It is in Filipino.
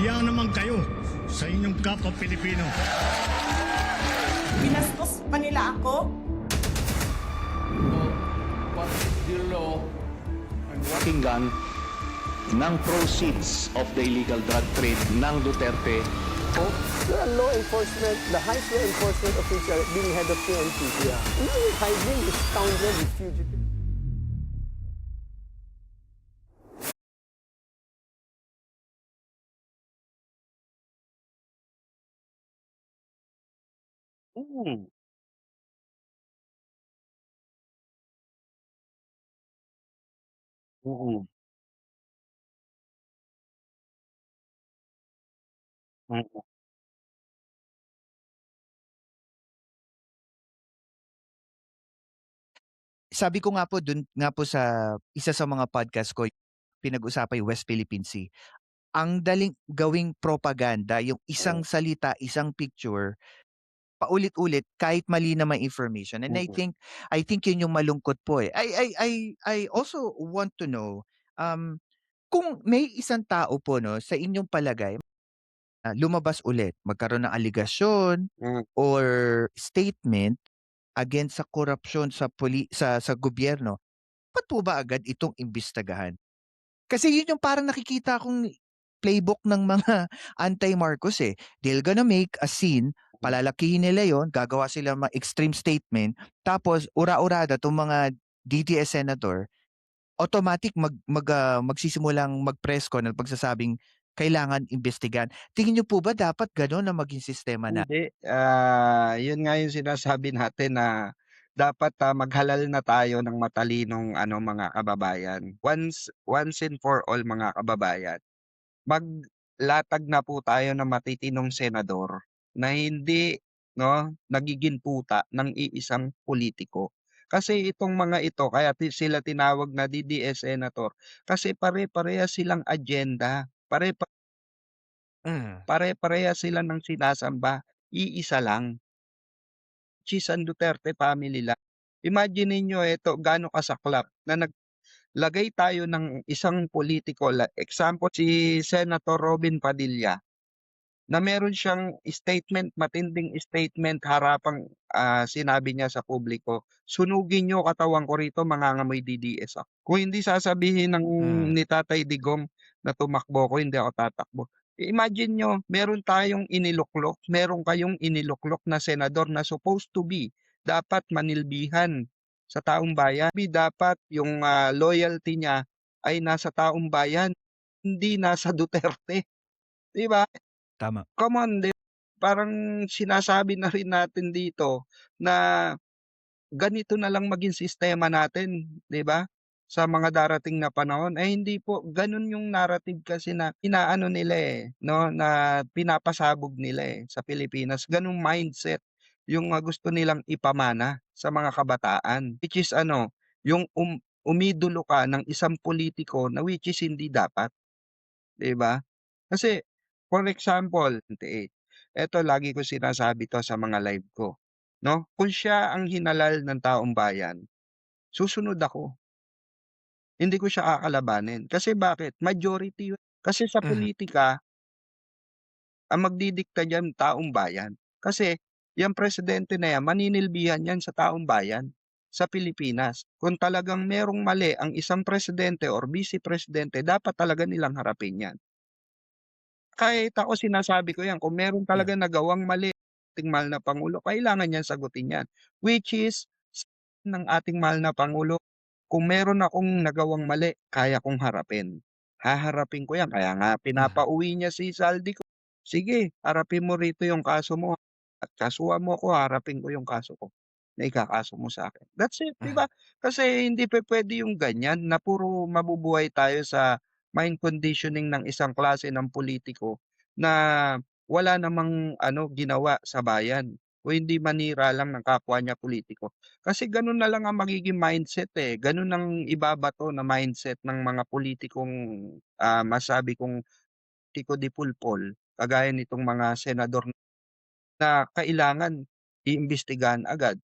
Nahiya naman kayo sa inyong kapwa Pilipino. Binastos pa nila ako. What is the law and what Pakinggan ng proceeds of the illegal drug trade ng Duterte. The law enforcement, the highest law enforcement official being head of PNP. Yeah. Hiding this scoundrel, this fugitive. Mm. Mm. Mm. Sabi ko nga po dun nga po sa isa sa mga podcast ko, pinag-usapan yung West Philippine Sea. Ang daling gawing propaganda, yung isang salita, isang picture, paulit-ulit kahit mali naman information. And I think yun yung malungkot po eh. I also want to know kung may isang tao po no sa inyong palagay lumabas ulit, magkaroon ng aligasyon Mm. or statement against sa korupsyon sa gobyerno, ba't po ba agad itong imbestagahan? Kasi yun yung parang nakikita kong playbook ng mga anti-Marcos eh. They're gonna make a scene, palalakihin nila yon, gagawa sila mga extreme statement, tapos ura-urada itong mga DDS senator, automatic magsisimulang mag-press con at pagsasabing kailangan imbestigahan. Tingin niyo po ba dapat gano'n na maging sistema na? Hindi, yun nga yung sinasabi natin na dapat, maghalal na tayo ng matalinong ano, mga kababayan. Once and for all mga kababayan, maglatag na po tayo ng matitinong senador na hindi 'no, nagiging puta ng iisang politiko. Kasi itong mga ito kaya sila tinawag na DDS senator kasi pare-parehas silang agenda, Mm. pare-parehas sila ng sinasamba, iisa lang, which is ang Duterte family lang. Imagine ninyo ito gaano kasaklap na naglagay tayo ng isang politiko, example si Senator Robin Padilla, na meron siyang statement, matinding statement harapang, sinabi niya sa publiko, "Sunugin niyo katawan ko rito, mangangamoy DDS ako." Kung hindi sasabihin Mm. ni Tatay Digong na tumakbo ako, hindi ako tatakbo. Imagine niyo, meron tayong iniluklok, meron kayong iniluklok na senador na supposed to be dapat manilbihan sa taong bayan. Dapat yung, loyalty niya ay nasa taong bayan, hindi nasa Duterte, 'di ba? Tama. Come on, parang sinasabi na rin natin dito na ganito na lang maging sistema natin, 'di ba? Sa mga darating na panahon, eh hindi po gano'n yung narrative kasi na inaano nila eh, 'no, na pinapasabog nila eh sa Pilipinas. Gano'ng mindset yung gusto nilang ipamana sa mga kabataan. Which is ano, yung umidolo ka ng isang politiko na which is hindi dapat, 'di ba? Kasi for example, 28, eto lagi ko sinasabi 'to sa mga live ko, 'no? Kung siya ang hinalal ng taong bayan, susunod ako. Hindi ko siya kakalabanin. Kasi bakit? Majority yun. Kasi sa Mhm. politika, ang magdidikta diyan taong bayan. Kasi yang presidente na yan, maninilbihan yan sa taong bayan sa Pilipinas. Kung talagang merong mali ang isang presidente or vice presidente, dapat talaga nilang harapin yan. Kahit ako sinasabi ko yan, kung meron Yeah. talagang nagawang mali ating mahal na pangulo, kailangan niyan sagutin yan. Which is ng ating mahal na pangulo, kung meron akong nagawang mali, kaya kong harapin. Haharapin ko yan, kaya nga Mhm. pinapauwi niya si Saldi ko. Sige, harapin mo rito yung kaso mo at kasuhan mo ko, harapin ko yung kaso ko na ikakaso mo sa akin. That's it, 'di Mhm. ba? Kasi hindi pupuwede yung ganyan na puro mabubuhay tayo sa mind conditioning ng isang klase ng politiko na wala namang ano ginawa sa bayan o hindi manira lang ng kapwa niya politiko. Kasi gano'n na lang ang magiging mindset, eh, gano'n ang ibabato na mindset ng mga pulitikong, masabi kong tiko de pulpol, kagaya nitong mga senador na kailangan iimbestigahan agad.